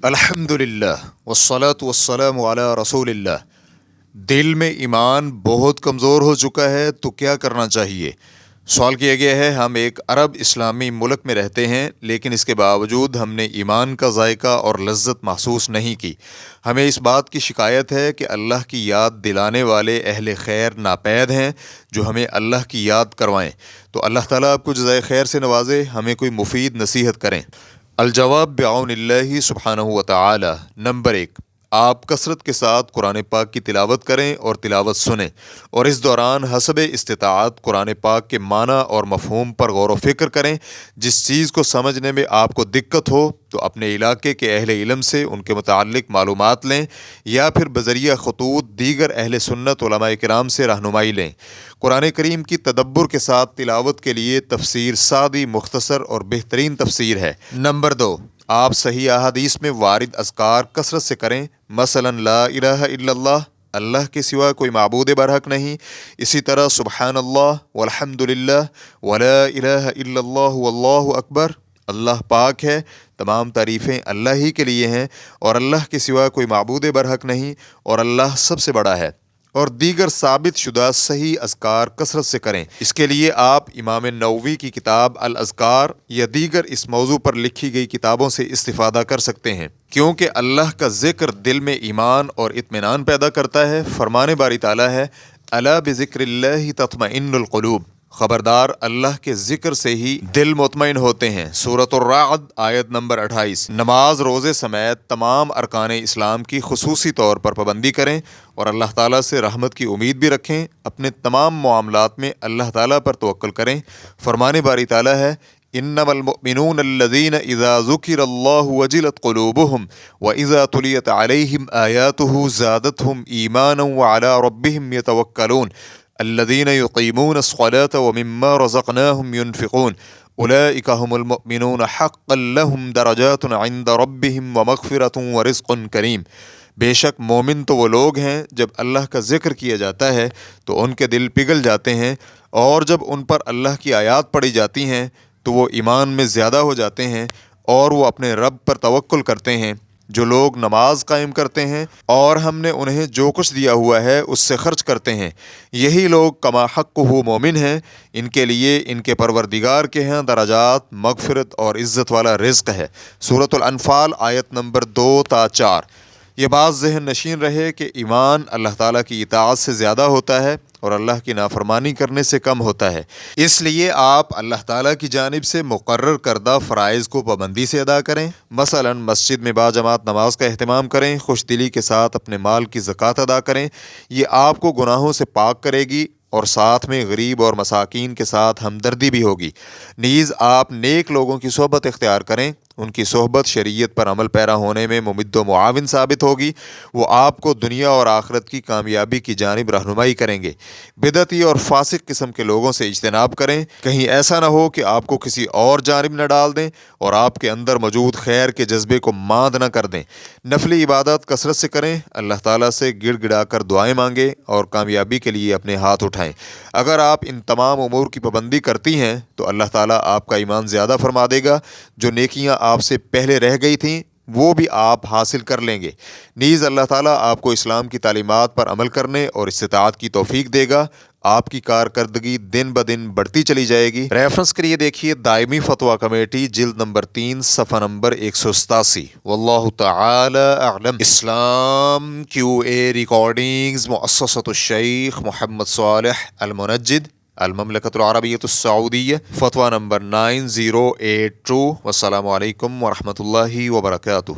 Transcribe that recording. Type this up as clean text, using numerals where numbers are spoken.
الحمدللہ والصلاة والسلام علی رسول اللہ۔ دل میں ایمان بہت کمزور ہو چکا ہے تو کیا کرنا چاہیے؟ سوال کیا گیا ہے۔ ہم ایک عرب اسلامی ملک میں رہتے ہیں، لیکن اس کے باوجود ہم نے ایمان کا ذائقہ اور لذت محسوس نہیں کی۔ ہمیں اس بات کی شکایت ہے کہ اللہ کی یاد دلانے والے اہل خیر ناپید ہیں جو ہمیں اللہ کی یاد کروائیں۔ تو اللہ تعالیٰ آپ کو جزائے خیر سے نوازے، ہمیں کوئی مفید نصیحت کریں۔ الجواب بعون اللہ سبحانہ و تعالی۔ نمبر 1، آپ کثرت کے ساتھ قرآن پاک کی تلاوت کریں اور تلاوت سنیں، اور اس دوران حسب استطاعت قرآن پاک کے معنی اور مفہوم پر غور و فکر کریں۔ جس چیز کو سمجھنے میں آپ کو دقت ہو تو اپنے علاقے کے اہل علم سے ان کے متعلق معلومات لیں، یا پھر بذریعہ خطوط دیگر اہل سنت علماء کرام سے رہنمائی لیں۔ قرآن کریم کی تدبر کے ساتھ تلاوت کے لیے تفسیر سادی، مختصر اور بہترین تفسیر ہے۔ نمبر 2، آپ صحیح احادیث میں وارد اذکار کثرت سے کریں، مثلا لا الہ الا اللہ، اللہ کے سوا کوئی معبود برحق نہیں۔ اسی طرح سبحان اللہ والحمد للہ ولا الہ الا اللہ واللہ اکبر، اللہ پاک ہے، تمام تعریفیں اللہ ہی کے لیے ہیں، اور اللہ کے سوا کوئی معبود برحق نہیں، اور اللہ سب سے بڑا ہے، اور دیگر ثابت شدہ صحیح اذکار کثرت سے کریں۔ اس کے لیے آپ امام نووی کی کتاب الاذکار یا دیگر اس موضوع پر لکھی گئی کتابوں سے استفادہ کر سکتے ہیں، کیونکہ اللہ کا ذکر دل میں ایمان اور اطمینان پیدا کرتا ہے۔ فرمان باری تعالیٰ ہے، الا بذکر اللہ تطمئن القلوب، خبردار اللہ کے ذکر سے ہی دل مطمئن ہوتے ہیں۔ سورۃ الرعد آیت نمبر 28۔ نماز، روزے سمیت تمام ارکان اسلام کی خصوصی طور پر پابندی کریں، اور اللہ تعالیٰ سے رحمت کی امید بھی رکھیں۔ اپنے تمام معاملات میں اللہ تعالیٰ پر توکل کریں۔ فرمان باری تعالیٰ ہے، انما المؤمنون الذین اذا ذکر اللہ وجلت قلوبهم واذا تلیت علیہم آیاتہ زادتہم ایمانا وعلی ربہم یتوکلون الذین یقیمون الصلاة ومما رزقناہم ينفقون اولئک هم المؤمنون حقا لهم درجات عند ربہم ومغفرۃ ورزق کریم۔ بے شک مومن تو وہ لوگ ہیں جب اللہ کا ذکر کیا جاتا ہے تو ان کے دل پگھل جاتے ہیں، اور جب ان پر اللہ کی آیات پڑھی جاتی ہیں تو وہ ایمان میں زیادہ ہو جاتے ہیں، اور وہ اپنے رب پر توکل کرتے ہیں۔ جو لوگ نماز قائم کرتے ہیں اور ہم نے انہیں جو کچھ دیا ہوا ہے اس سے خرچ کرتے ہیں، یہی لوگ کما حق مومن ہیں۔ ان کے لیے ان کے پروردگار کے ہیں درجات، مغفرت اور عزت والا رزق ہے۔ سورۃ الانفال آیت نمبر 2 تا 4۔ یہ بات ذہن نشین رہے کہ ایمان اللہ تعالیٰ کی اطاعت سے زیادہ ہوتا ہے اور اللہ کی نافرمانی کرنے سے کم ہوتا ہے۔ اس لیے آپ اللہ تعالیٰ کی جانب سے مقرر کردہ فرائض کو پابندی سے ادا کریں، مثلا مسجد میں باجماعت نماز کا اہتمام کریں، خوش دلی کے ساتھ اپنے مال کی زکوٰۃ ادا کریں۔ یہ آپ کو گناہوں سے پاک کرے گی، اور ساتھ میں غریب اور مساکین کے ساتھ ہمدردی بھی ہوگی۔ نیز آپ نیک لوگوں کی صحبت اختیار کریں، ان کی صحبت شریعت پر عمل پیرا ہونے میں ممد و معاون ثابت ہوگی۔ وہ آپ کو دنیا اور آخرت کی کامیابی کی جانب رہنمائی کریں گے۔ بدعتی اور فاسق قسم کے لوگوں سے اجتناب کریں، کہیں ایسا نہ ہو کہ آپ کو کسی اور جانب نہ ڈال دیں اور آپ کے اندر موجود خیر کے جذبے کو ماند نہ کر دیں۔ نفلی عبادات کثرت سے کریں، اللہ تعالیٰ سے گڑ گڑا کر دعائیں مانگیں، اور کامیابی کے لیے اپنے ہاتھ اٹھائیں۔ اگر آپ ان تمام امور کی پابندی کرتی ہیں تو اللہ تعالیٰ آپ کا ایمان زیادہ فرما دے گا۔ جو نیکیاں آپ سے پہلے رہ گئی تھیں وہ بھی آپ حاصل کر لیں گے۔ نیز اللہ تعالیٰ آپ کو اسلام کی تعلیمات پر عمل کرنے اور استطاعت کی توفیق دے گا۔ آپ کی کارکردگی دن بدن بڑھتی چلی جائے گی۔ ریفرنس کے لیے دیکھیے دائمی فتویٰ کمیٹی جلد نمبر 3 صفحہ نمبر 187۔ واللہ تعالی اعلم۔ اسلام QA ریکارڈنگز مؤسسۃ الشیخ محمد صالح المنجد، المملکۃ العربیۃ السعودیہ، فتویٰ نمبر 9082۔ والسلام علیکم ورحمۃ اللہ وبرکاتہ۔